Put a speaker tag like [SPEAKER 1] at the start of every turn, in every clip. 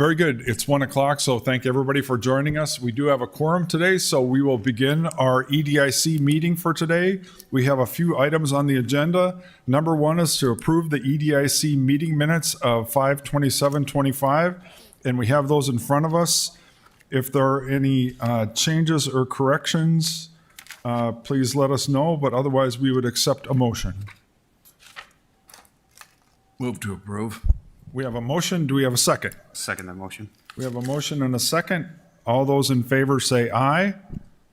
[SPEAKER 1] Very good. It's 1 o'clock, so thank everybody for joining us. We do have a quorum today, so we will begin our EDIC meeting for today. We have a few items on the agenda. Number one is to approve the EDIC meeting minutes of 5/27/25, and we have those in front of us. If there are any changes or corrections, please let us know, but otherwise we would accept a motion.
[SPEAKER 2] Move to approve.
[SPEAKER 1] We have a motion. Do we have a second?
[SPEAKER 2] Second that motion.
[SPEAKER 1] We have a motion and a second. All those in favor say aye.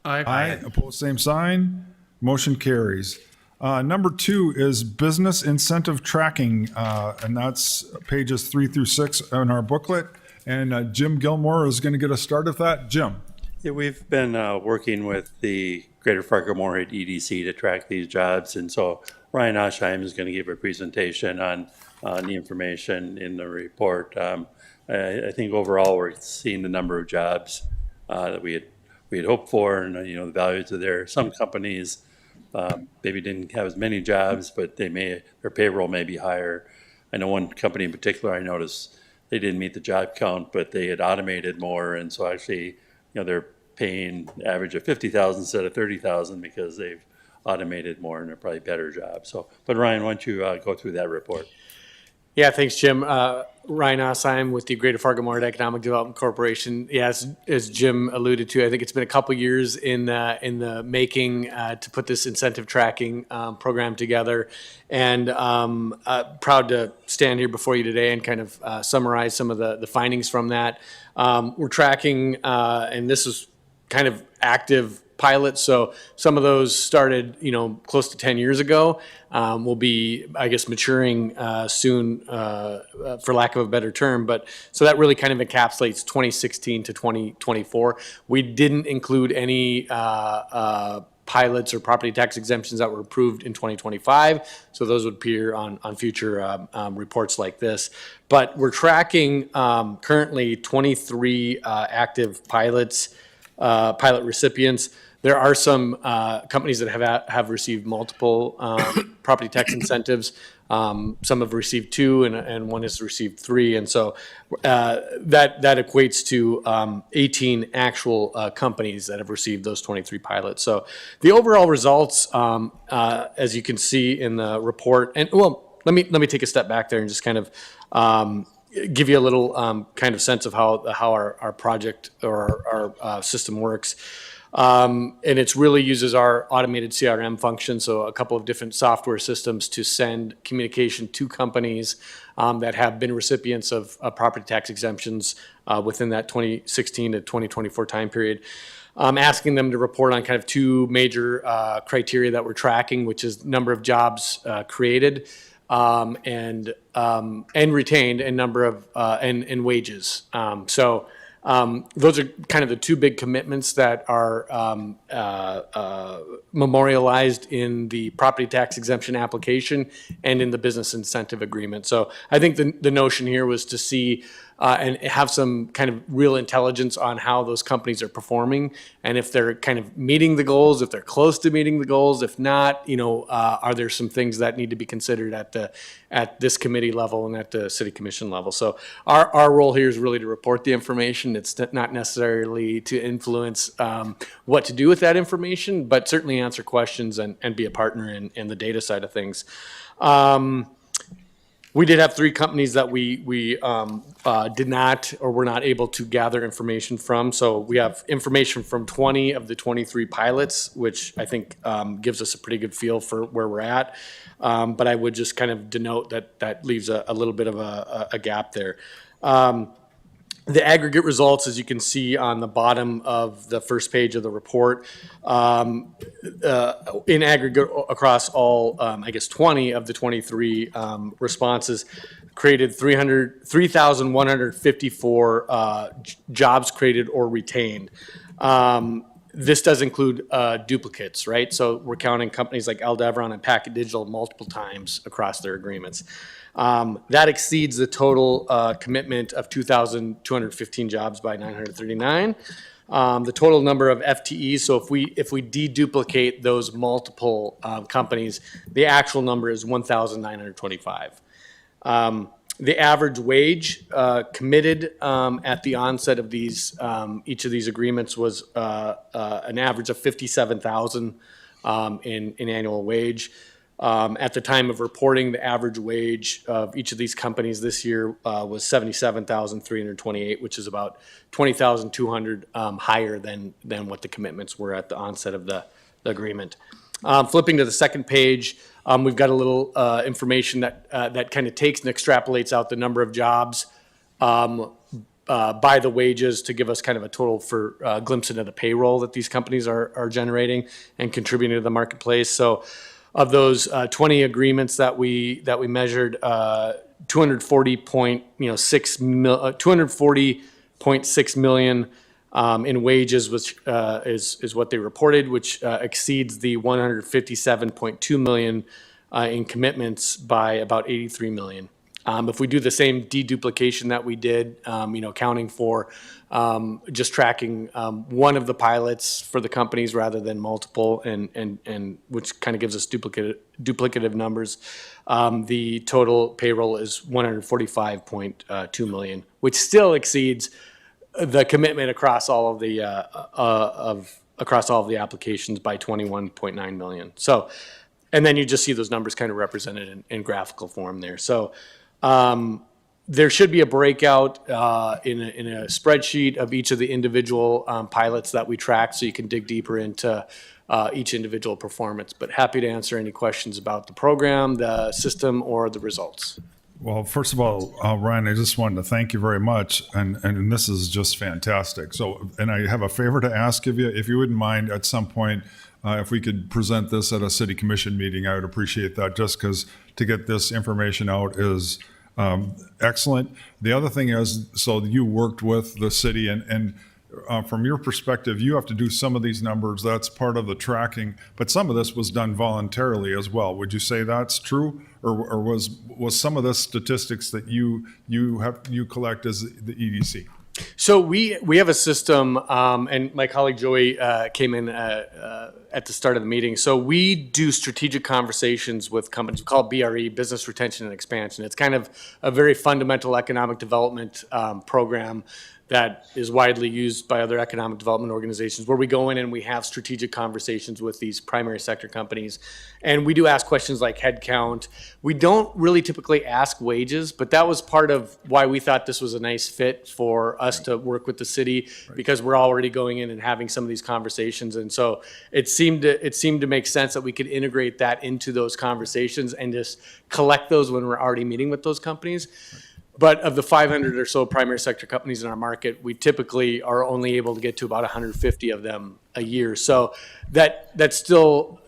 [SPEAKER 2] Aye.
[SPEAKER 1] Opposed, same sign. Motion carries. Number two is business incentive tracking, and that's pages 3 through 6 in our booklet. And Jim Gilmore is going to get us started with that. Jim.
[SPEAKER 3] Yeah, we've been working with the Greater Fargo-Moorhead EDC to track these jobs, and so Ryan Oshheim is going to give a presentation on the information in the report. I think overall we're seeing the number of jobs that we had hoped for, and the values are there. Some companies maybe didn't have as many jobs, but their payroll may be higher. I know one company in particular I noticed they didn't meet the job count, but they had automated more, and so actually they're paying average of $50,000 instead of $30,000 because they've automated more and they're probably better jobs. So, but Ryan, why don't you go through that report?
[SPEAKER 4] Yeah, thanks, Jim. Ryan Oshheim with the Greater Fargo-Moorhead Economic Development Corporation. Yeah, as Jim alluded to, I think it's been a couple years in the making to put this incentive tracking program together, and proud to stand here before you today and kind of summarize some of the findings from that. We're tracking, and this is kind of active pilots. So some of those started, close to 10 years ago. Will be, I guess, maturing soon, for lack of a better term. But so that really kind of encapsulates 2016 to 2024. We didn't include any pilots or property tax exemptions that were approved in 2025. So those would appear on future reports like this. But we're tracking currently 23 active pilots, pilot recipients. There are some companies that have received multiple property tax incentives. Some have received 2, and one has received 3, and so that equates to 18 actual companies that have received those 23 pilots. So the overall results, as you can see in the report, and well, let me take a step back there and just kind of give you a little kind of sense of how our project or our system works. And it really uses our automated CRM function, so a couple of different software systems to send communication to companies that have been recipients of property tax exemptions within that 2016 to 2024 time period. Asking them to report on kind of 2 major criteria that we're tracking, which is number of jobs created and retained, and number of and wages. Those are kind of the 2 big commitments that are memorialized in the property tax exemption application and in the business incentive agreement. So I think the notion here was to see and have some kind of real intelligence on how those companies are performing, and if they're kind of meeting the goals, if they're close to meeting the goals. If not, are there some things that need to be considered at this committee level and at the city commission level? So our role here is really to report the information. It's not necessarily to influence what to do with that information, but certainly answer questions and be a partner in the data side of things. We did have 3 companies that we did not or were not able to gather information from. So we have information from 20 of the 23 pilots, which I think gives us a pretty good feel for where we're at. But I would just kind of denote that leaves a little bit of a gap there. The aggregate results, as you can see on the bottom of the first page of the report, in aggregate across all, 20 of the 23 responses, created 3,154 jobs created or retained. This does include duplicates, right? So we're counting companies like Aldevron and Packet Digital multiple times across their agreements. That exceeds the total commitment of 2,215 jobs by 939. The total number of FTEs, so if we deduplicate those multiple companies, the actual number is 1,925. The average wage committed at the onset of these each of these agreements was an average of $57,000 in annual wage. At the time of reporting, the average wage of each of these companies this year was $77,328, which is about $20,200 higher than what the commitments were at the onset of the agreement. Flipping to the second page, we've got a little information that kind of takes and extrapolates out the number of jobs by the wages to give us kind of a total for glimpse into the payroll that these companies are generating and contributing to the marketplace. So of those 20 agreements that we measured, 240.6 million in wages, which is what they reported, which exceeds the 157.2 million in commitments by about 83 million. If we do the same deduplication that we did, counting for just tracking one of the pilots for the companies rather than multiple, and which kind of gives us duplicative numbers, the total payroll is 145.2 million, which still exceeds the commitment across all of the across all of the applications by 21.9 million. So, and then you just see those numbers kind of represented in graphical form there. So. There should be a breakout in a spreadsheet of each of the individual pilots that we track, so you can dig deeper into each individual performance. But happy to answer any questions about the program, the system, or the results.
[SPEAKER 1] Well, first of all, Ryan, I just wanted to thank you very much, and this is just fantastic. So, and I have a favor to ask of you, if you wouldn't mind at some point, if we could present this at a city commission meeting, I would appreciate that, just because to get this information out is excellent. The other thing is, so you worked with the city, and from your perspective, you have to do some of these numbers. That's part of the tracking, but some of this was done voluntarily as well. Would you say that's true, or was some of the statistics that you collect as the EDC?
[SPEAKER 4] So we have a system, and my colleague Joey came in at the start of the meeting. So we do strategic conversations with companies. We call it BRE, Business Retention and Expansion. It's kind of a very fundamental economic development program that is widely used by other economic development organizations, where we go in and we have strategic conversations with these primary sector companies. And we do ask questions like headcount. We don't really typically ask wages, but that was part of why we thought this was a nice fit for us to work with the city, because we're already going in and having some of these conversations. And so it seemed to make sense that we could integrate that into those conversations and just collect those when we're already meeting with those companies. But of the 500 or so primary sector companies in our market, we typically are only able to get to about 150 of them a year. So that still,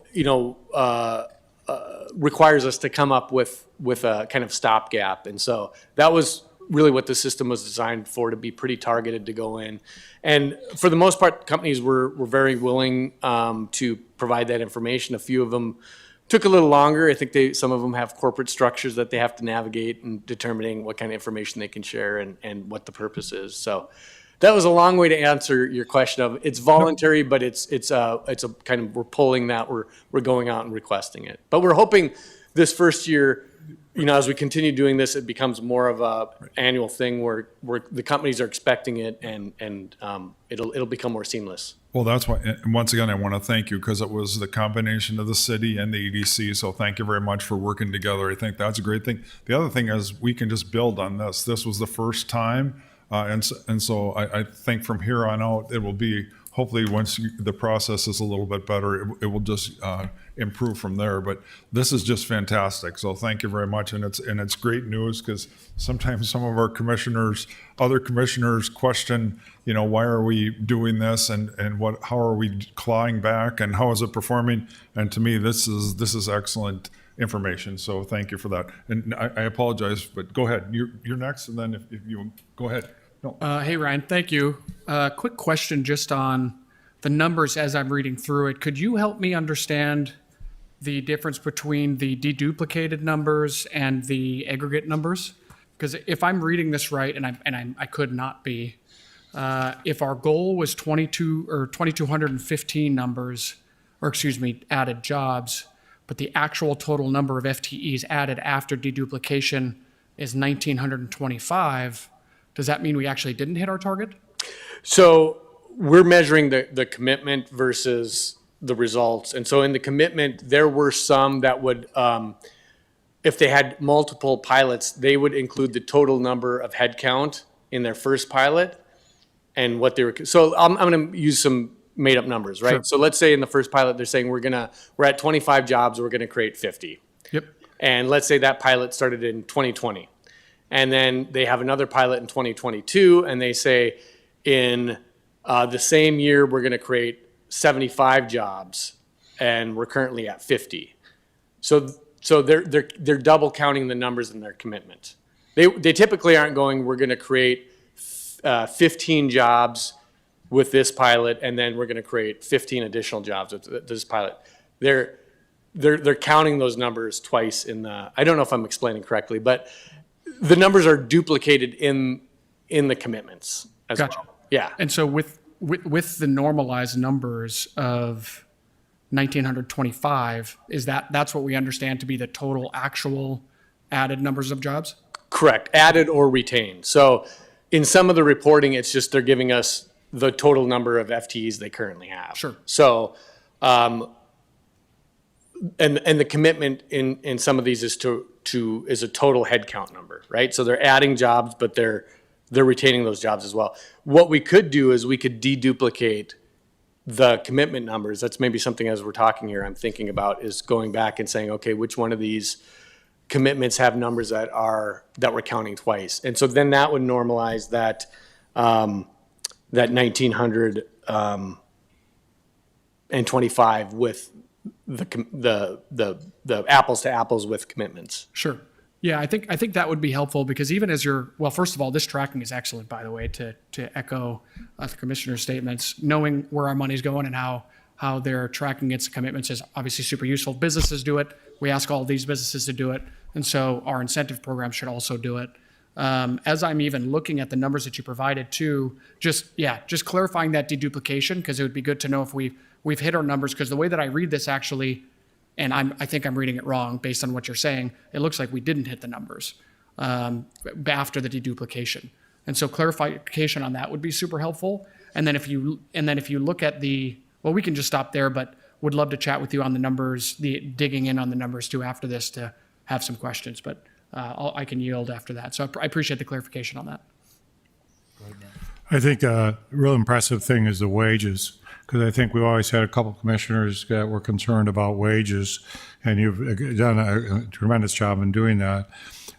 [SPEAKER 4] requires us to come up with a kind of stopgap. And so that was really what the system was designed for, to be pretty targeted, to go in. And for the most part, companies were very willing to provide that information. A few of them took a little longer. I think some of them have corporate structures that they have to navigate in determining what kind of information they can share and what the purpose is. So that was a long way to answer your question of, it's voluntary, but it's a kind of, we're pulling that, we're going out and requesting it. But we're hoping this first year, as we continue doing this, it becomes more of a annual thing where the companies are expecting it, and it'll become more seamless.
[SPEAKER 1] Well, that's why, and once again, I want to thank you, because it was the combination of the city and the EDC. So thank you very much for working together. I think that's a great thing. The other thing is, we can just build on this. This was the first time. And so I think from here on out, it will be, hopefully once the process is a little bit better, it will just improve from there. But this is just fantastic. So thank you very much. And it's great news, because sometimes some of our other commissioners question, why are we doing this, and how are we clawing back, and how is it performing? And to me, this is excellent information. So thank you for that. And I apologize, but go ahead. You're next, and then if you go ahead. No.
[SPEAKER 5] Hey, Ryan, thank you. Quick question just on the numbers as I'm reading through it. Could you help me understand the difference between the deduplicated numbers and the aggregate numbers? Because if I'm reading this right, and I could not be, if our goal was 2,215 numbers, or excuse me, added jobs, but the actual total number of FTEs added after deduplication is 1,925. Does that mean we actually didn't hit our target?
[SPEAKER 4] So we're measuring the commitment versus the results. And so in the commitment, there were some that would, if they had multiple pilots, they would include the total number of head count in their first pilot and what they were. So I'm going to use some made up numbers, right?
[SPEAKER 5] Sure.
[SPEAKER 4] So let's say in the first pilot, they're saying we're at 25 jobs, we're going to create 50.
[SPEAKER 5] Yep.
[SPEAKER 4] And let's say that pilot started in 2020. And then they have another pilot in 2022, and they say in the same year, we're going to create 75 jobs, and we're currently at 50. So they're double counting the numbers in their commitment. They typically aren't going, we're going to create 15 jobs with this pilot, and then we're going to create 15 additional jobs with this pilot. They're counting those numbers twice in the, I don't know if I'm explaining correctly, but the numbers are duplicated in the commitments as
[SPEAKER 5] Gotcha.
[SPEAKER 4] well. Yeah.
[SPEAKER 5] And so with the normalized numbers of 1,925, that's what we understand to be the total actual added numbers of jobs?
[SPEAKER 4] Correct. Added or retained. So in some of the reporting, it's just they're giving us the total number of FTEs they currently have.
[SPEAKER 5] Sure.
[SPEAKER 4] So, and the commitment in some of these is is a total headcount number, right? So they're adding jobs, but they're retaining those jobs as well. What we could do is we could deduplicate the commitment numbers. That's maybe something as we're talking here, I'm thinking about is going back and saying, okay, which one of these commitments have numbers that we're counting twice? And so then that would normalize that 1,925 with the apples to apples with commitments.
[SPEAKER 5] Sure. Yeah, I think that would be helpful because even as well, first of all, this tracking is excellent, by the way, to echo the commissioner's statements. Knowing where our money's going and how they're tracking its commitments is obviously super useful. Businesses do it. We ask all these businesses to do it. And so our incentive program should also do it. As I'm even looking at the numbers that you provided too, just clarifying that deduplication, because it would be good to know if we've hit our numbers, because the way that I read this actually, and I think I'm reading it wrong based on what you're saying, it looks like we didn't hit the numbers after the deduplication. And so clarification on that would be super helpful. And then if you look at well, we can just stop there, but would love to chat with you on the numbers, digging in on the numbers too after this to have some questions, but I can yield after that. So I appreciate the clarification on that.
[SPEAKER 6] I think a real impressive thing is the wages, because I think we've always had a couple commissioners that were concerned about wages, and you've done a tremendous job in doing that.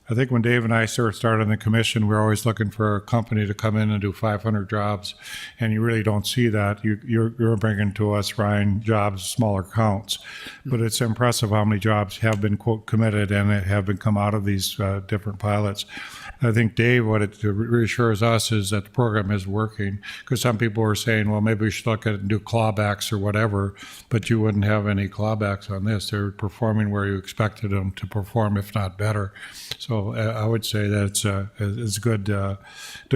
[SPEAKER 6] I think when Dave and I started on the commission, we were always looking for a company to come in and do 500 jobs, and you really don't see that. You're bringing to us, Ryan, jobs, smaller counts. But it's impressive how many jobs have been, quote, committed and have been come out of these different pilots. I think, Dave, what it reassures us is that the program is working, because some people were saying, well, maybe we should look at it and do clawbacks or whatever, but you wouldn't have any clawbacks on this. They're performing where you expected them to perform, if not better. So I would say that it's good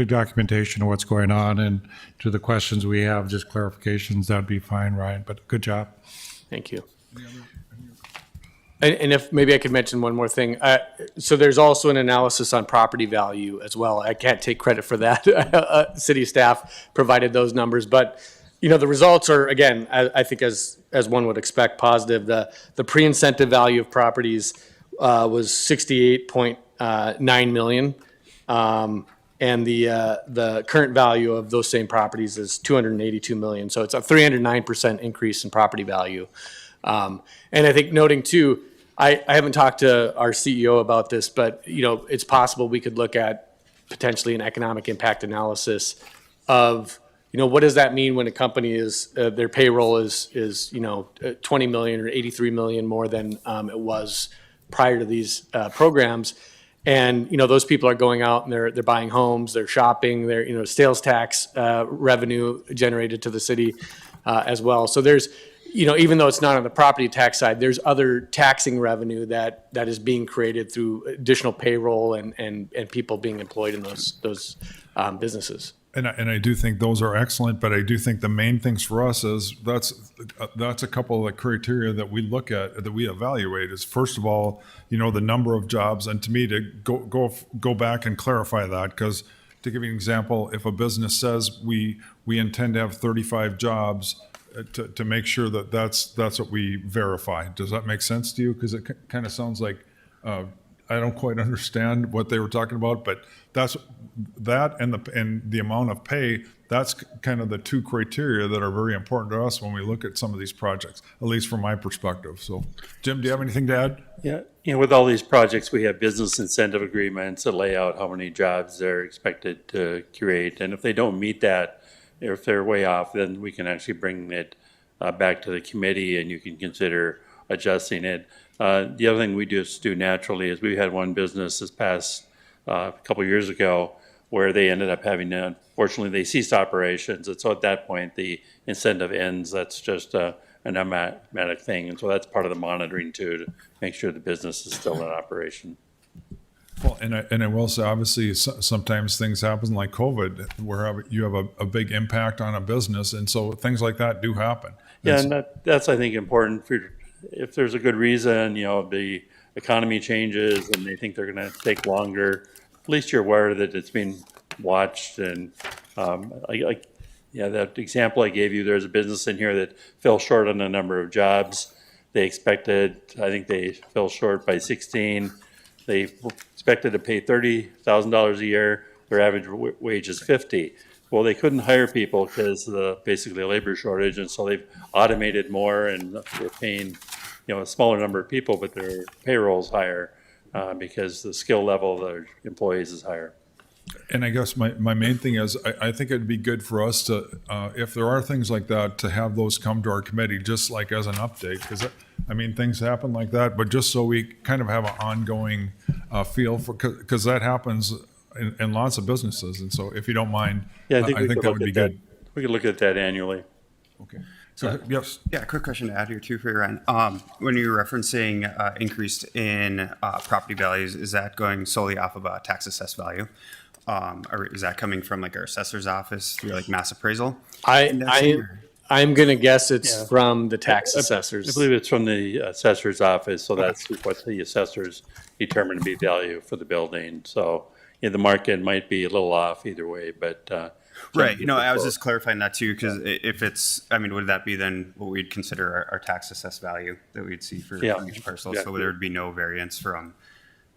[SPEAKER 6] documentation of what's going on, and to the questions we have, just clarifications, that'd be fine, Ryan, but good job.
[SPEAKER 4] Thank you. And if maybe I could mention one more thing. So there's also an analysis on property value as well. I can't take credit for that. City staff provided those numbers, but the results are, again, I think as one would expect, positive. The pre-incentive value of properties was $68.9 million, and the current value of those same properties is $282 million. So it's a 309% increase in property value. And I think noting too, I haven't talked to our CEO about this, but it's possible we could look at potentially an economic impact analysis of what does that mean when a company is their payroll is 20 million or 83 million more than it was prior to these programs. And those people are going out and they're buying homes, they're shopping, they're sales tax revenue generated to the city as well. So there's even though it's not on the property tax side, there's other taxing revenue that is being created through additional payroll and people being employed in those businesses.
[SPEAKER 1] And I do think those are excellent, but I do think the main things for us is that's a couple of the criteria that we look at, that we evaluate is first of all, the number of jobs. And to me, to go back and clarify that, because to give you an example, if a business says we intend to have 35 jobs, to make sure that that's what we verify. Does that make sense to you? Because it kind of sounds like, I don't quite understand what they were talking about, but that and the amount of pay, that's kind of the two criteria that are very important to us when we look at some of these projects, at least from my perspective. So, Jim, do you have anything to add?
[SPEAKER 3] Yeah, with all these projects, we have business incentive agreements that lay out how many jobs they're expected to create. And if they don't meet that, if they're way off, then we can actually bring it back to the committee and you can consider adjusting it. The other thing we just do naturally is we had one business this past a couple of years ago where they ended up having to, unfortunately, they ceased operations. And so at that point, the incentive ends. That's just an automatic thing. And so that's part of the monitoring too, to make sure the business is still in operation.
[SPEAKER 1] Well, and I will say, obviously, sometimes things happen like COVID, where you have a big impact on a business, and so things like that do happen.
[SPEAKER 3] Yeah, and that's I think important for if there's a good reason, the economy changes and they think they're going to take longer. At least you're aware that it's being watched. And that example I gave you, there's a business in here that fell short on the number of jobs they expected. I think they fell short by 16. They expected to pay $30,000 a year. Their average wage is 50. Well, they couldn't hire people because basically a labor shortage, and so they've automated more, and they're paying, a smaller number of people, but their payroll's higher because the skill level of their employees is higher.
[SPEAKER 1] And I guess my main thing is, I think it'd be good for us to, if there are things like that, to have those come to our committee, just like as an update, because things happen like that, but just so we kind of have an ongoing feel for, because that happens in lots of businesses. And so if you don't mind,
[SPEAKER 3] Yeah,
[SPEAKER 1] I
[SPEAKER 3] we
[SPEAKER 1] think
[SPEAKER 3] could
[SPEAKER 1] that
[SPEAKER 3] look
[SPEAKER 1] would be
[SPEAKER 3] at that.
[SPEAKER 1] good.
[SPEAKER 3] We could look at that annually.
[SPEAKER 1] Okay. So, yes.
[SPEAKER 2] Yeah, quick question to add here too for you, Ryan. When you're referencing increase in property values, is that going solely off of a tax assessed value? Or is that coming from like our assessor's office through like mass appraisal?
[SPEAKER 4] I'm going to guess it's from the tax assessors.
[SPEAKER 3] I believe it's from the assessor's office, so that's what the assessors determine to be value for the building. So the market might be a little off either way, but.
[SPEAKER 2] Right. I was just clarifying that too, because if it's, would that be then what we'd consider our tax assessed value that we'd see for each parcel?
[SPEAKER 3] Yeah.
[SPEAKER 2] So there would be no variance from,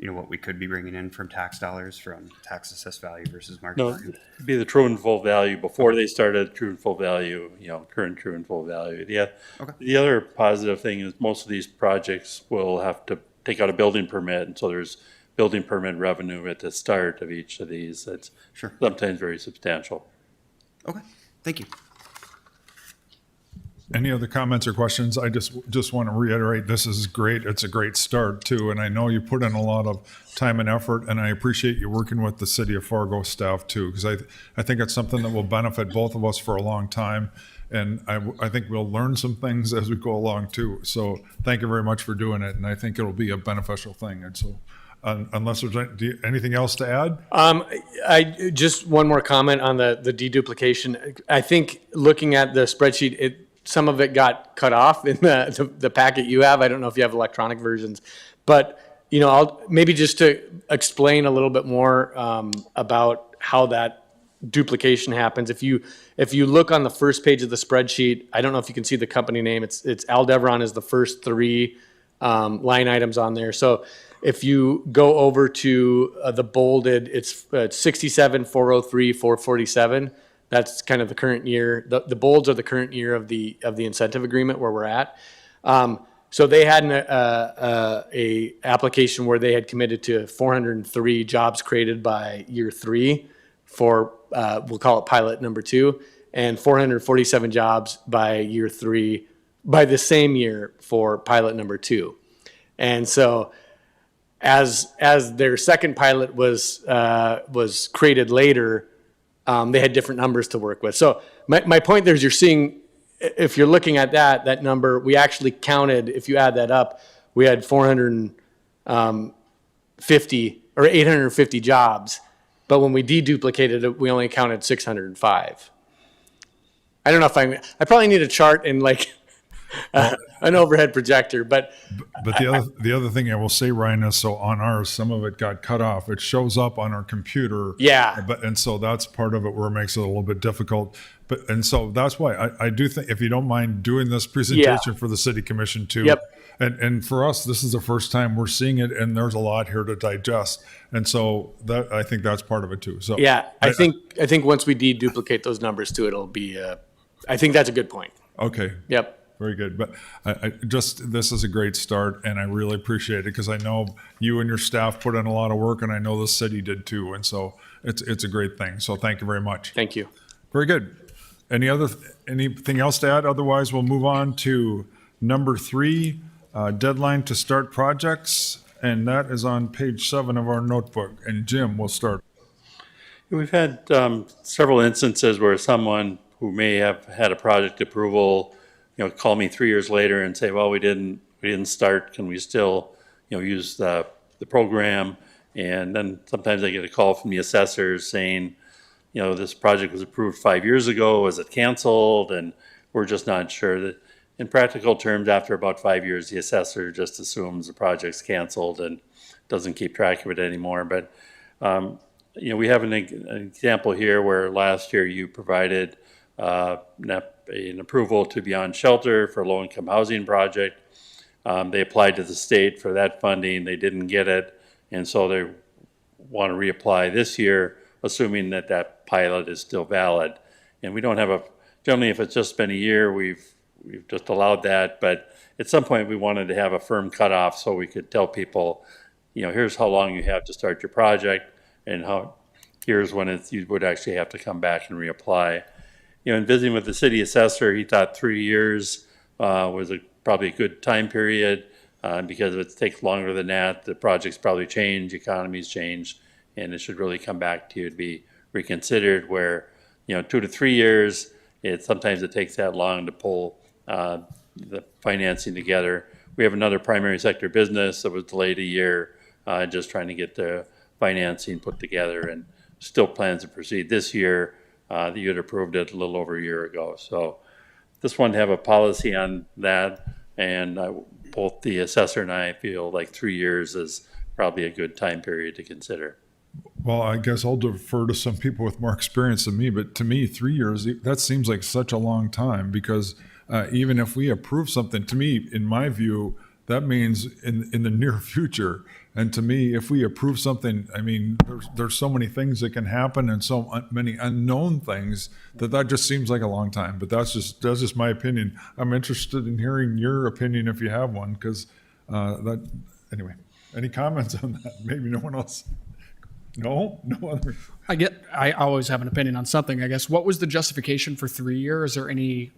[SPEAKER 2] what we could be bringing in from tax dollars from tax assessed value versus market
[SPEAKER 3] No,
[SPEAKER 2] value.
[SPEAKER 3] it'd be the true and full value before they started true and full value, current true and full value. The other positive thing is most of these projects will have to take out a building permit, and so there's building permit revenue at the start of each of these. That's sometimes very substantial.
[SPEAKER 2] Okay, thank you.
[SPEAKER 1] Any other comments or questions? I just want to reiterate, this is great. It's a great start too. And I know you put in a lot of time and effort, and I appreciate you working with the City of Fargo staff too, because I think it's something that will benefit both of us for a long time. And I think we'll learn some things as we go along too. So thank you very much for doing it. And I think it'll be a beneficial thing. And so unless there's anything else to add?
[SPEAKER 4] I just one more comment on the deduplication. I think looking at the spreadsheet, some of it got cut off in the packet you have. I don't know if you have electronic versions, but I'll maybe just to explain a little bit more about how that duplication happens. If you look on the first page of the spreadsheet, I don't know if you can see the company name. It's Aldeveron is the first three line items on there. So if you go over to the bolded, it's 67, 403, 447. That's kind of the current year. The bolds are the current year of the incentive agreement where we're at. So they had a application where they had committed to 403 jobs created by year 3 for we'll call it pilot number 2, and 447 jobs by year 3 by the same year for pilot number 2. And so as their second pilot was created later, they had different numbers to work with. So my point there is you're seeing, if you're looking at that number, we actually counted, if you add that up, we had 450 or 850 jobs. But when we deduplicated it, we only counted 605. I don't know if I probably need a chart and like an overhead projector, but
[SPEAKER 1] But the other thing I will say, Ryan, is so on ours, some of it got cut off. It shows up on our computer.
[SPEAKER 4] Yeah.
[SPEAKER 1] And so that's part of it where it makes it a little bit difficult. And so that's why I do think, if you don't mind doing this presentation for the city commission too.
[SPEAKER 4] Yep.
[SPEAKER 1] And for us, this is the first time we're seeing it, and there's a lot here to digest. And so that, I think that's part of it too. So
[SPEAKER 4] yeah, I think once we deduplicate those numbers too, it'll be, I think that's a good point.
[SPEAKER 1] Okay.
[SPEAKER 4] Yep.
[SPEAKER 1] Very good. But I just, this is a great start, and I really appreciate it because I know you and your staff put in a lot of work, and I know the city did too. And so it's a great thing. So thank you very much.
[SPEAKER 4] Thank you.
[SPEAKER 1] Very good. Anything else to add? Otherwise, we'll move on to number 3, deadline to start projects. And that is on page 7 of our notebook. And Jim, we'll start.
[SPEAKER 3] We've had several instances where someone who may have had a project approval, call me 3 years later and say, well, we didn't start. Can we still, use the program? And then sometimes I get a call from the assessors saying, this project was approved 5 years ago. Was it canceled? And we're just not sure. That in practical terms, after about 5 years, the assessor just assumes the project's canceled and doesn't keep track of it anymore. But we have an example here where last year you provided an approval to Beyond Shelter for a low-income housing project. They applied to the state for that funding. They didn't get it, and so they want to reapply this year, assuming that that pilot is still valid. And we don't have generally, if it's just been a year, we've just allowed that. But at some point, we wanted to have a firm cutoff so we could tell people, here's how long you have to start your project, and here's when you would actually have to come back and reapply. In visiting with the city assessor, he thought 3 years was probably a good time period because if it takes longer than that, the projects probably change, economies change, and it should really come back to you to be reconsidered. Where 2 to 3 years, sometimes it takes that long to pull the financing together. We have another primary sector business that was delayed a year, just trying to get the financing put together, and still plans to proceed this year. You had approved it a little over a year ago. So just wanted to have a policy on that. And both the assessor and I feel like 3 years is probably a good time period to consider.
[SPEAKER 1] Well, I guess I'll defer to some people with more experience than me, but to me, 3 years, that seems like such a long time because even if we approve something, to me, in my view, that means in the near future. And to me, if we approve something, I mean, there's so many things that can happen and so many unknown things that just seems like a long time. But that's just my opinion. I'm interested in hearing your opinion if you have one, because anyway. Any comments on that? Maybe no one else. No other.
[SPEAKER 5] I always have an opinion on something, I guess. What was the justification for 3 years? Is there any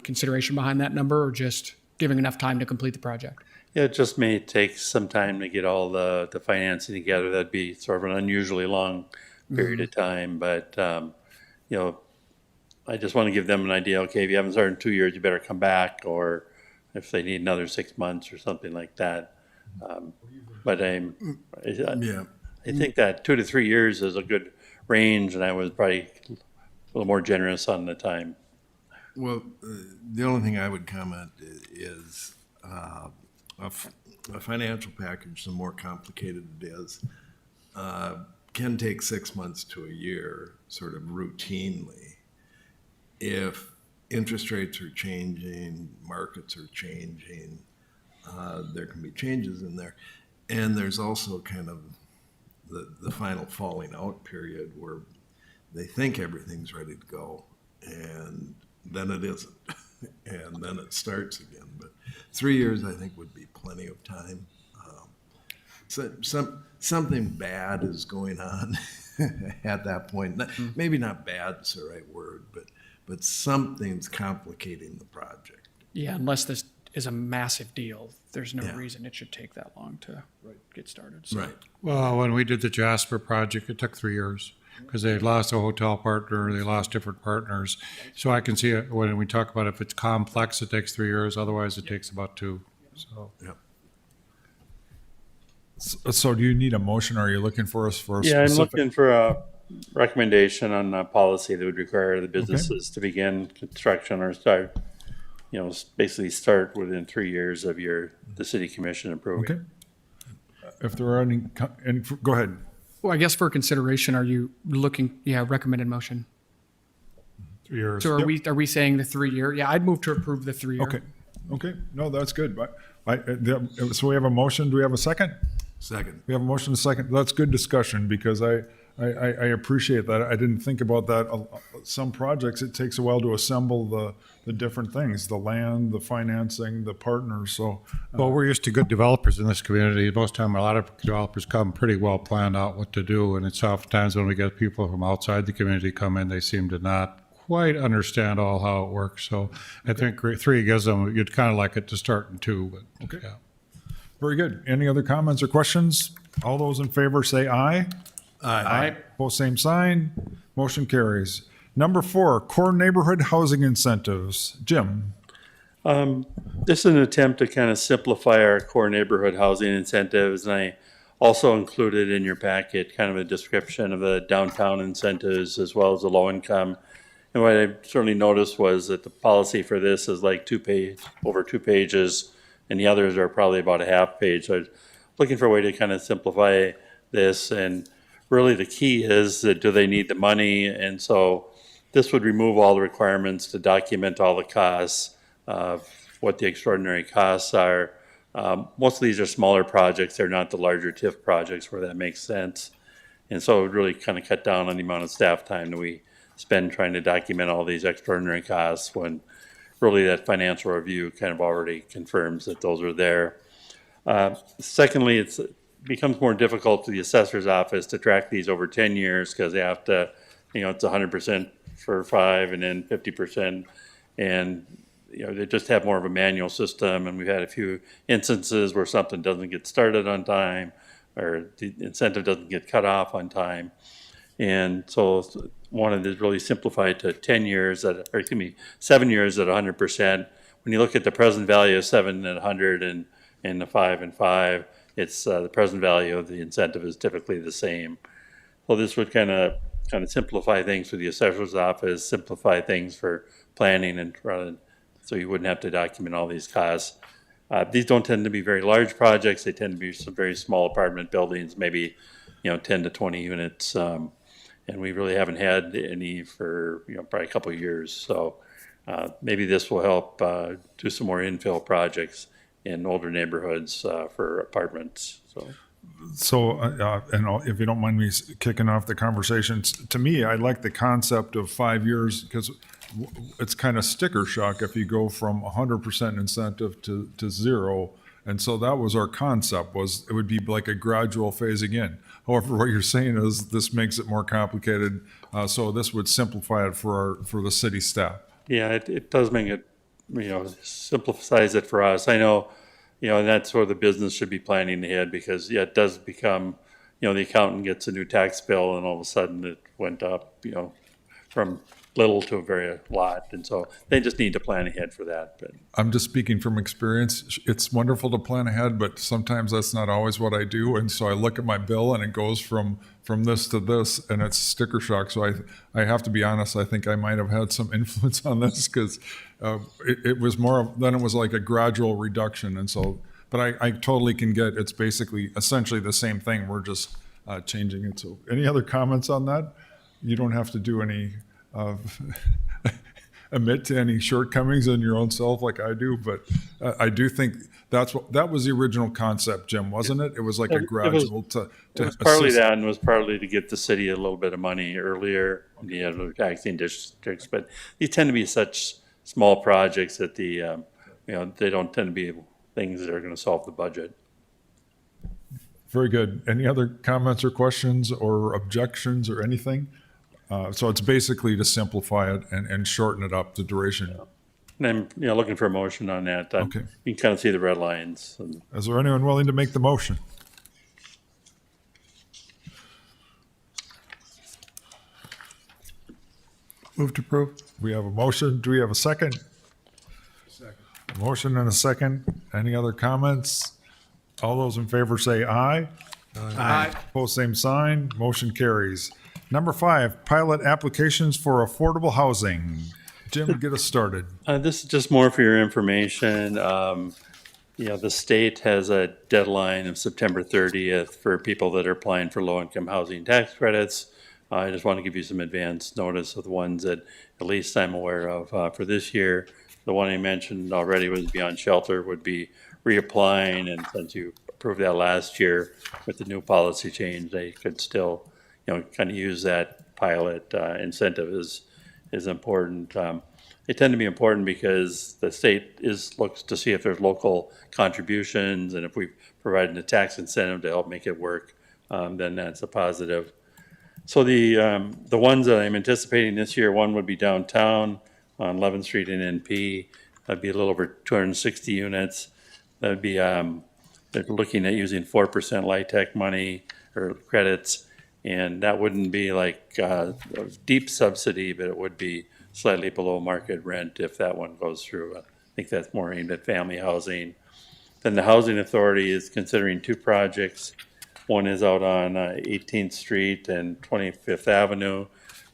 [SPEAKER 5] consideration behind that number, or just giving enough time to complete the project?
[SPEAKER 3] Yeah, it just may take some time to get all the financing together. That'd be sort of an unusually long period of time. But, I just want to give them an idea. Okay, if you haven't started in 2 years, you better come back, or if they need another 6 months or something like that. But I think that 2 to 3 years is a good range, and I was probably a little more generous on the time.
[SPEAKER 7] Well, the only thing I would comment is a financial package, the more complicated it is, can take 6 months to a year, sort of routinely. If interest rates are changing, markets are changing, there can be changes in there. And there's also kind of the final falling out period where they think everything's ready to go, and then it isn't, and then it starts again. But 3 years, I think, would be plenty of time. Something bad is going on at that point. Maybe not bad's the right word, but something's complicating the project.
[SPEAKER 5] Yeah, unless this is a massive deal, there's no
[SPEAKER 7] Yeah.
[SPEAKER 5] reason it should take that long to get started. So.
[SPEAKER 7] Right.
[SPEAKER 6] Well, when we did the Jasper project, it took 3 years because they lost a hotel partner, they lost different partners. So I can see it when we talk about if it's complex, it takes 3 years. Otherwise, it takes about 2. So
[SPEAKER 7] Yep.
[SPEAKER 1] So do you need a motion? Or are you looking for us for a
[SPEAKER 3] Yeah, I'm
[SPEAKER 1] specific?
[SPEAKER 3] looking for a recommendation on a policy that would require the businesses to begin construction or start, basically start within 3 years of the city commission approving.
[SPEAKER 1] Okay. If there are any, go ahead.
[SPEAKER 5] Well, I guess for consideration, are you looking, recommended motion?
[SPEAKER 6] 3 years.
[SPEAKER 5] So are we saying the 3-year? Yeah, I'd move to approve the 3-year.
[SPEAKER 1] Okay, okay, no, that's good, but so we have a motion, do we have a second?
[SPEAKER 7] Second.
[SPEAKER 1] We have a motion, and a second, that's good discussion, because I appreciate that, I didn't think about that. Some projects, it takes a while to assemble the different things, the land, the financing, the partners, so.
[SPEAKER 6] Well, we're used to good developers in this community. Most time, a lot of developers come pretty well planned out what to do, and it's oftentimes when we get people from outside the community come in, they seem to not quite understand all how it works. So I think 3 gives them, you'd kind of like it to start in 2, but.
[SPEAKER 1] Okay.
[SPEAKER 6] Yeah.
[SPEAKER 1] Very good. Any other comments or questions? All those in favor say aye.
[SPEAKER 7] Aye.
[SPEAKER 1] Both same sign. Motion carries. Number 4, core neighborhood housing incentives. Jim?
[SPEAKER 3] This is an attempt to kind of simplify our core neighborhood housing incentives, and I also included in your packet kind of a description of the downtown incentives as well as the low income. And what I certainly noticed was that the policy for this is like over 2 pages, and the others are probably about a half page. So I was looking for a way to kind of simplify this, and really the key is that do they need the money? And so this would remove all the requirements to document all the costs of what the extraordinary costs are. Most of these are smaller projects. They're not the larger TIF projects where that makes sense. And so it would really kind of cut down on the amount of staff time that we spend trying to document all these extraordinary costs when really that financial review kind of already confirms that those are there. Secondly, it becomes more difficult for the assessor's office to track these over 10 years because they have to, it's 100% for 5 and then 50%. And, they just have more of a manual system. And we've had a few instances where something doesn't get started on time or the incentive doesn't get cut off on time. And so wanted to really simplify it to 7 years at 100%. When you look at the present value of 7 and 100 and the 5 and 5, it's the present value of the incentive is typically the same. So this would kind of simplify things for the assessor's office, simplify things for planning, and so you wouldn't have to document all these costs. These don't tend to be very large projects. They tend to be some very small apartment buildings, maybe 10 to 20 units. And we really haven't had any for probably a couple of years. So maybe this will help do some more infill projects in older neighborhoods for apartments.
[SPEAKER 1] So, and if you don't mind me kicking off the conversations, to me, I like the concept of 5 years because it's kind of sticker shock if you go from 100% incentive to 0. And so that was our concept, was it would be like a gradual phasing in. However, what you're saying is this makes it more complicated. So this would simplify it for the city staff.
[SPEAKER 3] Yeah, it does make it, simplifies it for us. I know, and that's where the business should be planning ahead because, it does become, the accountant gets a new tax bill and all of a sudden it went up, from little to a very lot. And so they just need to plan ahead for that. But
[SPEAKER 1] I'm just speaking from experience. It's wonderful to plan ahead, but sometimes that's not always what I do. And so I look at my bill and it goes from this to this and it's sticker shock. So I have to be honest, I think I might have had some influence on this because it was more then it was like a gradual reduction. And so, but I totally can get, it's basically essentially the same thing. We're just changing it. So any other comments on that? You don't have to do any admit to any shortcomings in your own self like I do, but I do think that was the original concept, Jim, wasn't it? It was like a gradual
[SPEAKER 3] it was partly
[SPEAKER 1] assist.
[SPEAKER 3] that and was partly to get the city a little bit of money earlier, the other taxing districts. But these tend to be such small projects that they don't tend to be things that are going to solve the budget.
[SPEAKER 1] Very good. Any other comments or questions or objections or anything? So it's basically to simplify it and shorten it up, the duration.
[SPEAKER 3] And I'm looking for a motion on that.
[SPEAKER 1] Okay.
[SPEAKER 3] You can kind of see the red lines. And
[SPEAKER 1] Is there anyone willing to make the motion?
[SPEAKER 6] Move to approve.
[SPEAKER 1] We have a motion. Do we have a second? Second. A motion and a second. Any other comments? All those in favor say aye.
[SPEAKER 5] Aye.
[SPEAKER 1] Opposed, same sign. Motion carries. Number 5, pilot applications for affordable housing. Jim, get us started.
[SPEAKER 3] This is just more for your information. The state has a deadline of September 30th for people that are applying for low-income housing tax credits. I just want to give you some advance notice of the ones that at least I'm aware of for this year. The one I mentioned already was Beyond Shelter would be reapplying, and since you approved that last year with the new policy change, they could still, kind of use that pilot incentive is important. They tend to be important because the state looks to see if there's local contributions, and if we provide a tax incentive to help make it work, then that's a positive. So the ones that I'm anticipating this year, one would be downtown on 11th Street in NP. That'd be a little over 260 units. That'd be they're looking at using 4% LIHTC money or credits, and that wouldn't be like a deep subsidy, but it would be slightly below market rent if that one goes through. I think that's more aimed at family housing. Then the Housing Authority is considering 2 projects. One is out on 18th Street and 25th Avenue.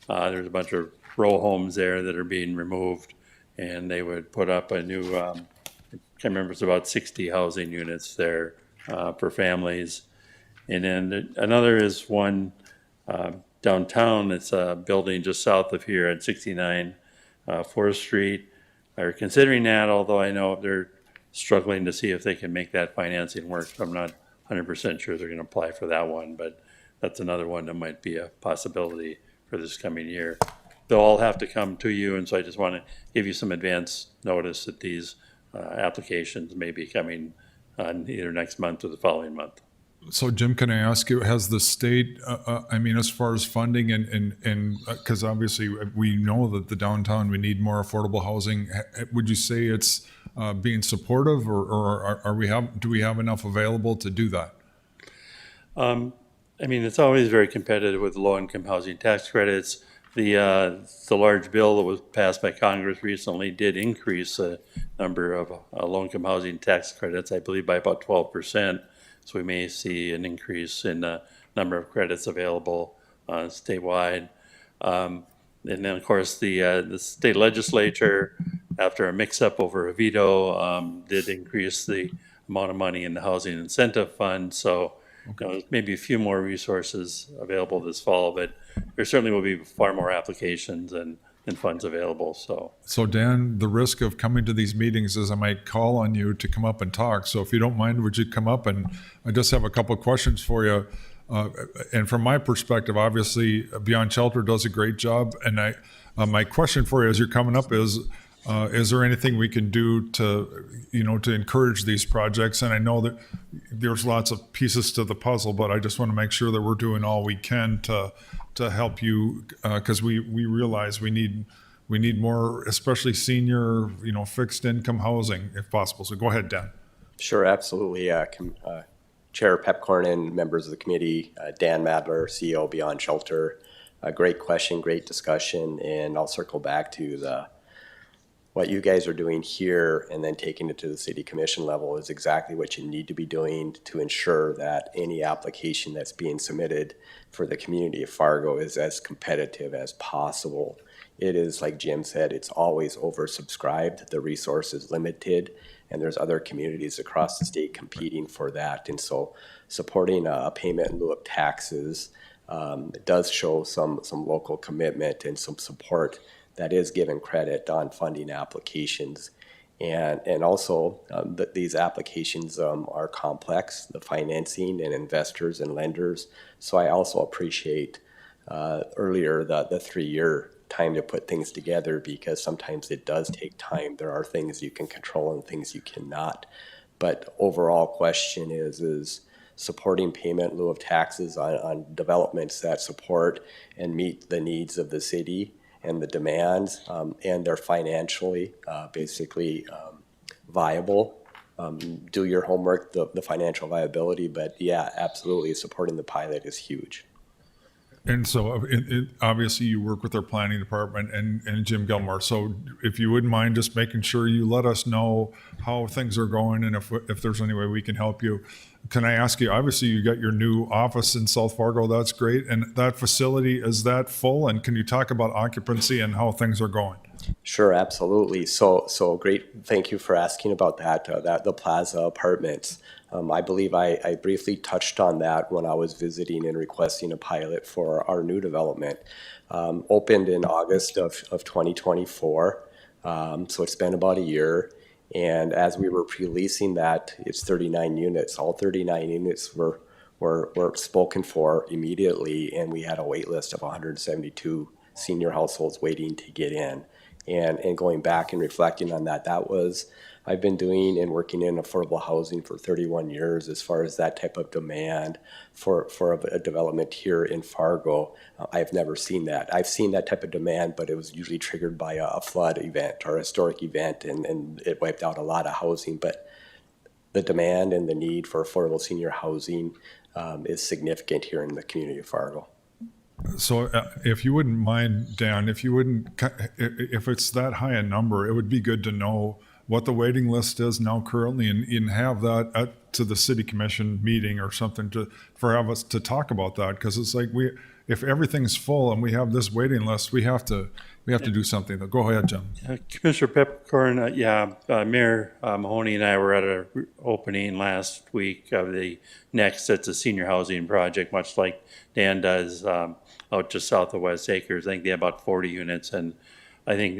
[SPEAKER 3] There's a bunch of row homes there that are being removed, and they would put up a new, I can't remember, it's about 60 housing units there for families. And then another is one downtown. It's a building just south of here at 69 4th Street. They're considering that, although I know they're struggling to see if they can make that financing work. I'm not 100% sure they're going to apply for that one, but that's another one that might be a possibility for this coming year. They'll all have to come to you, and so I just want to give you some advance notice that these applications may be coming either next month or the following month.
[SPEAKER 1] So Jim, can I ask you, has the state, as far as funding and because obviously we know that the downtown, we need more affordable housing. Would you say it's being supportive, or do we have enough available to do that?
[SPEAKER 3] It's always very competitive with low-income housing tax credits. The large bill that was passed by Congress recently did increase the number of low-income housing tax credits, I believe, by about 12%. So we may see an increase in the number of credits available statewide. And then, of course, the state legislature, after a mix-up over a veto, did increase the amount of money in the Housing Incentive Fund. So maybe a few more resources available this fall, but there certainly will be far more applications and funds available.
[SPEAKER 1] So Dan, the risk of coming to these meetings is I might call on you to come up and talk. So if you don't mind, would you come up? And I just have a couple of questions for you. And from my perspective, obviously Beyond Shelter does a great job. And my question for you as you're coming up is there anything we can do to encourage these projects? And I know that there's lots of pieces to the puzzle, but I just want to make sure that we're doing all we can to help you, because we realize we need more, especially senior, fixed income housing if possible. So go ahead, Dan.
[SPEAKER 8] Sure, absolutely. Chair Pepcorn and members of the committee, Dan Madler, CEO Beyond Shelter. Great question, great discussion, and I'll circle back to what you guys are doing here and then taking it to the city commission level is exactly what you need to be doing to ensure that any application that's being submitted for the community of Fargo is as competitive as possible. It is, like Jim said, it's always oversubscribed, the resource is limited, and there's other communities across the state competing for that. And so supporting a payment in lieu of taxes does show some local commitment and some support that is given credit on funding applications. And also these applications are complex, the financing and investors and lenders. So I also appreciate earlier the 3-year time to put things together, because sometimes it does take time. There are things you can control and things you cannot. But overall question is supporting payment in lieu of taxes on developments that support and meet the needs of the city and the demands, and they're financially viable. Do your homework, the financial viability, but yeah, absolutely supporting the pilot is huge.
[SPEAKER 1] And so obviously you work with our planning department and Jim Gilmore. So if you wouldn't mind just making sure you let us know how things are going and if there's any way we can help you. Can I ask you, obviously you got your new office in South Fargo. That's great. And that facility, is that full? And can you talk about occupancy and how things are going?
[SPEAKER 8] Sure, absolutely. So great. Thank you for asking about that. The Plaza Apartments. I believe I briefly touched on that when I was visiting and requesting a pilot for our new development. Opened in August of 2024. So it's been about a year. And as we were pre-leasing that, it's 39 units. All 39 units were spoken for immediately, and we had a wait list of 172 senior households waiting to get in. And going back and reflecting on that, I've been doing and working in affordable housing for 31 years as far as that type of demand for a development here in Fargo. I've never seen that. I've seen that type of demand, but it was usually triggered by a flood event or a historic event, and it wiped out a lot of housing. But the demand and the need for affordable senior housing is significant here in the community of Fargo.
[SPEAKER 1] So if you wouldn't mind, Dan, if it's that high a number, it would be good to know what the waiting list is now currently and have that to the city commission meeting or something have us to talk about that. Because it's like if everything's full and we have this waiting list, we have to do something. Go ahead, Jim.
[SPEAKER 3] Commissioner Pepcorn, Mayor Mahoney and I were at an opening last week of the next. It's a senior housing project, much like Dan does out just south of West Acres. I think they have about 40 units, and I think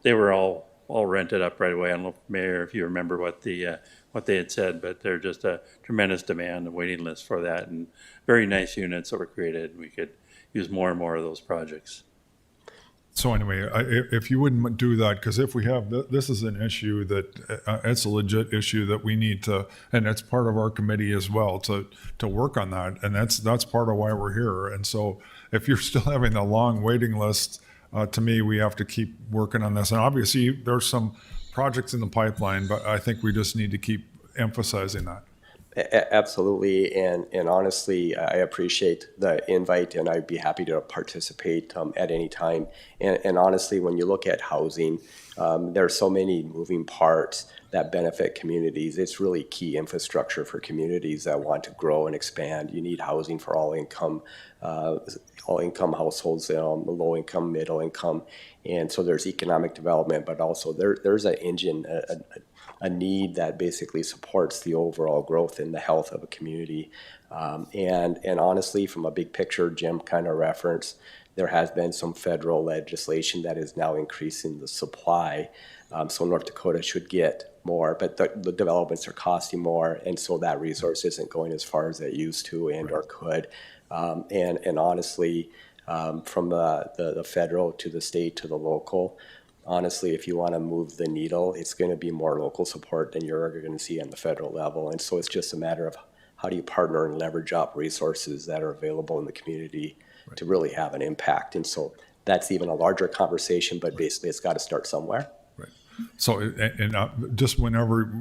[SPEAKER 3] they were all rented up right away. I don't know, Mayor, if you remember what they had said, but they're just a tremendous demand and waiting list for that, and very nice units that were created. We could use more and more of those projects.
[SPEAKER 1] So anyway, if you wouldn't do that, because if we have, this is an issue that, it's a legit issue that we need to, and it's part of our committee as well, to work on that. And that's part of why we're here. And so if you're still having a long waiting list, to me, we have to keep working on this. And obviously there's some projects in the pipeline, but I think we just need to keep emphasizing that.
[SPEAKER 8] Absolutely, and honestly, I appreciate the invite, and I'd be happy to participate at any time. And honestly, when you look at housing, there are so many moving parts that benefit communities. It's really key infrastructure for communities that want to grow and expand. You need housing for all income households, low income, middle income, and so there's economic development, but also there's an engine, a need that basically supports the overall growth and the health of a community. And honestly, from a big picture, Jim kind of referenced, there has been some federal legislation that is now increasing the supply. So North Dakota should get more, but the developments are costing more, and so that resource isn't going as far as it used to and or could. And honestly, from the federal to the state to the local, honestly, if you want to move the needle, it's going to be more local support than you're going to see on the federal level. And so it's just a matter of how do you partner and leverage up resources that are available in the community to really have an impact. And so that's even a larger conversation, but basically it's got to start somewhere.
[SPEAKER 1] So, just whenever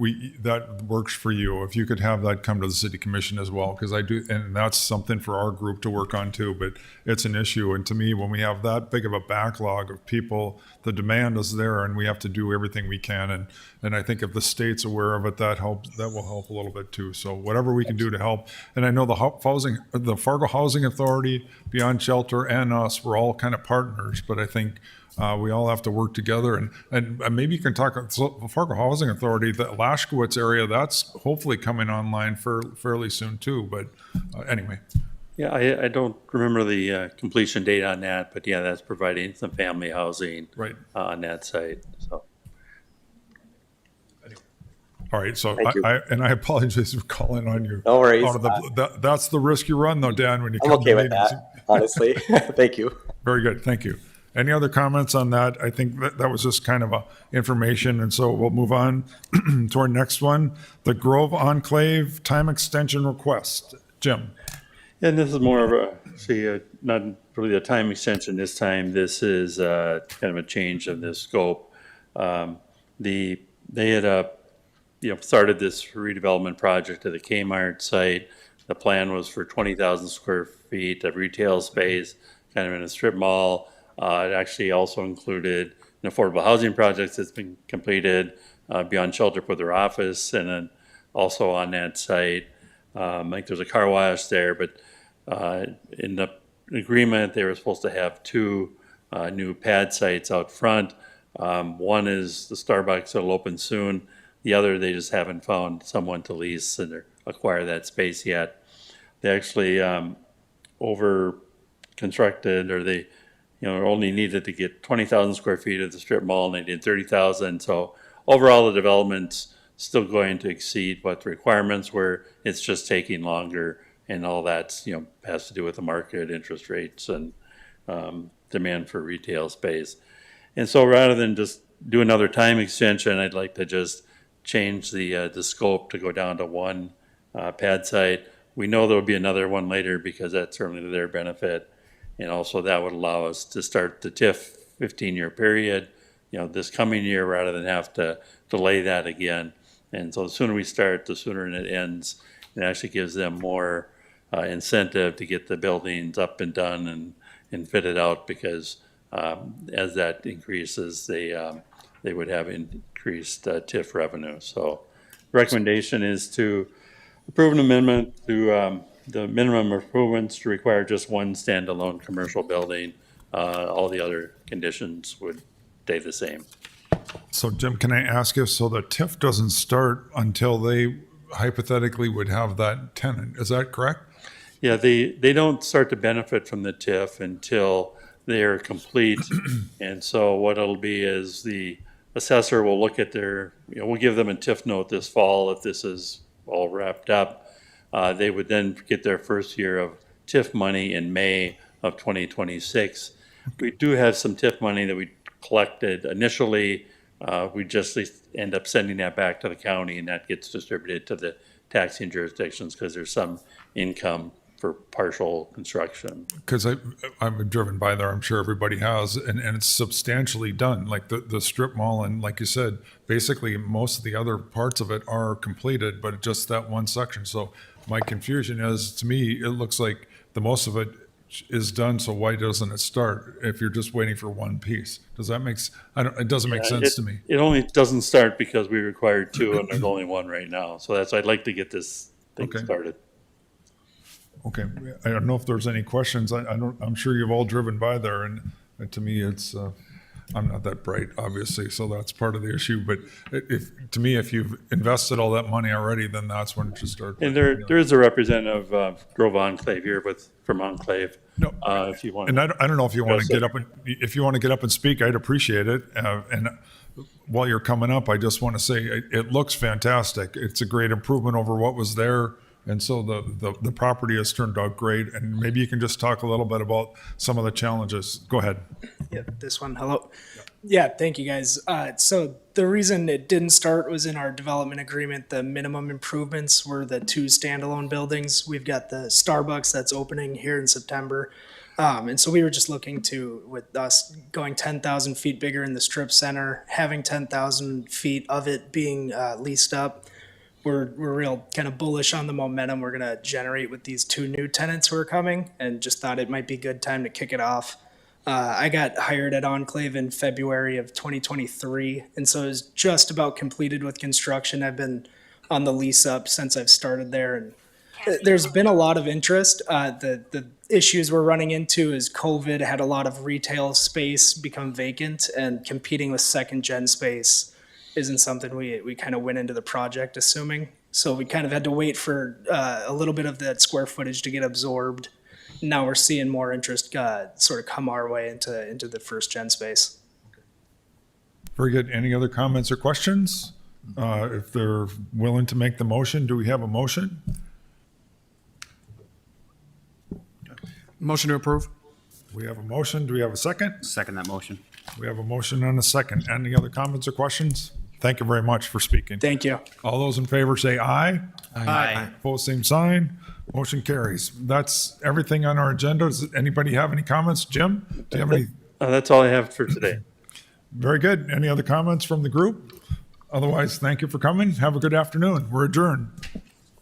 [SPEAKER 1] that works for you, if you could have that come to the city commission as well, because I do, and that's something for our group to work on too, but it's an issue. And to me, when we have that big of a backlog of people, the demand is there and we have to do everything we can. And I think if the state's aware of it, that will help a little bit too. So whatever we can do to help. And I know the Fargo Housing Authority, Beyond Shelter, and us, we're all kind of partners, but I think we all have to work together, and maybe you can talk. So Fargo Housing Authority, the Lashkowitz area, that's hopefully coming online fairly soon too. But anyway.
[SPEAKER 3] Yeah, I don't remember the completion date on that, but yeah, that's providing some family housing
[SPEAKER 1] Right.
[SPEAKER 3] On that site. So.
[SPEAKER 1] All right, so
[SPEAKER 8] Thank you.
[SPEAKER 1] I apologize for calling on you.
[SPEAKER 8] No worries.
[SPEAKER 1] That's the risk you run, though, Dan. When you
[SPEAKER 8] I'm
[SPEAKER 1] come
[SPEAKER 8] okay
[SPEAKER 1] to
[SPEAKER 8] with
[SPEAKER 1] meetings.
[SPEAKER 8] that, honestly. Thank you.
[SPEAKER 1] Very good, thank you. Any other comments on that? I think that was just kind of a information, and so we'll move on to our next one, the Grove Enclave time extension request. Jim.
[SPEAKER 3] And this is more of not really a time extension this time. This is kind of a change of the scope. They had started this redevelopment project at the Kmart site The plan was for 20,000 square feet of retail space, kind of in a strip mall. It actually also included an affordable housing project that's been completed, Beyond Shelter for their office, and then also on that site, like there's a car wash there, but in the agreement, they were supposed to have two new pad sites out front. One is the Starbucks that'll open soon. The other, they just haven't found someone to lease and acquire that space yet. They actually over constructed, or they, only needed to get 20,000 square feet of the strip mall, and they did 30,000. So overall, the development's still going to exceed what the requirements were. It's just taking longer, and all that's, has to do with the market, interest rates, and demand for retail space. And so rather than just do another time extension, I'd like to just change the scope to go down to one pad site. We know there'll be another one later because that's certainly to their benefit. And also that would allow us to start the TIF 15-year period, this coming year, rather than have to delay that again. And so the sooner we start, the sooner it ends. It actually gives them more incentive to get the buildings up and done and fitted out, because as that increases, they would have increased TIF revenue. So recommendation is to approve an amendment to the minimum improvements to require just one standalone commercial building. All the other conditions would stay the same.
[SPEAKER 1] So Jim, can I ask you, so the TIF doesn't start until they hypothetically would have that tenant, is that correct?
[SPEAKER 3] Yeah, they don't start to benefit from the TIF until they're complete. And so what it'll be is the assessor will look at their, we'll give them a TIF note this fall if this is all wrapped up. They would then get their first year of TIF money in May of 2026. We do have some TIF money that we collected initially. We just end up sending that back to the county, and that gets distributed to the taxing jurisdictions because there's some income for partial construction.
[SPEAKER 1] Because I've driven by there, I'm sure everybody has, and it's substantially done. Like the strip mall, and like you said, basically most of the other parts of it are completed, but just that one section. So my confusion is, to me, it looks like the most of it is done, so why doesn't it start if you're just waiting for one piece? Does that make, it doesn't make sense to me.
[SPEAKER 3] It only doesn't start because we required two and there's only one right now. So I'd like to get this thing
[SPEAKER 1] Okay.
[SPEAKER 3] started.
[SPEAKER 1] Okay, I don't know if there's any questions. I'm sure you've all driven by there, and to me, it's, I'm not that bright, obviously, so that's part of the issue. But to me, if you've invested all that money already, then that's when it should start.
[SPEAKER 3] And there is a representative of Grove Enclave here from Enclave.
[SPEAKER 1] No,
[SPEAKER 3] If you want.
[SPEAKER 1] and I don't know if you want to
[SPEAKER 3] Yes,
[SPEAKER 1] get up and, if you want to get up and speak, I'd appreciate it. And while you're coming up, I just want to say, it looks fantastic. It's a great improvement over what was there. And so the property has turned out great. And maybe you can just talk a little bit about some of the challenges. Go ahead.
[SPEAKER 9] Yeah, this one. Hello. Yeah, thank you guys. So the reason it didn't start was in our development agreement. The minimum improvements were the two standalone buildings. We've got the Starbucks that's opening here in September. And so we were just looking to, with us going 10,000 feet bigger in the strip center, having 10,000 feet of it being leased up. We're real kind of bullish on the momentum we're going to generate with these two new tenants who are coming, and just thought it might be a good time to kick it off. I got hired at Enclave in February of 2023, and so it was just about completed with construction. I've been on the lease up since I've started there, and there's been a lot of interest. The issues we're running into is COVID had a lot of retail space become vacant, and competing with second gen space isn't something we kind of went into the project assuming. So we kind of had to wait for a little bit of that square footage to get absorbed. Now we're seeing more interest sort of come our way into the first gen space.
[SPEAKER 1] Very good. Any other comments or questions? If they're willing to make the motion, do we have a motion?
[SPEAKER 5] Motion to approve?
[SPEAKER 1] We have a motion. Do we have a second?
[SPEAKER 2] Second that motion.
[SPEAKER 1] We have a motion and a second. Any other comments or questions? Thank you very much for speaking.
[SPEAKER 9] Thank you.
[SPEAKER 1] All those in favor say aye.
[SPEAKER 2] Aye.
[SPEAKER 1] Opposed, same sign. Motion carries. That's everything on our agenda. Does anybody have any comments? Jim, do you have any?
[SPEAKER 3] That's all I have for today.
[SPEAKER 1] Very good. Any other comments from the group? Otherwise, thank you for coming. Have a good afternoon. We're adjourned.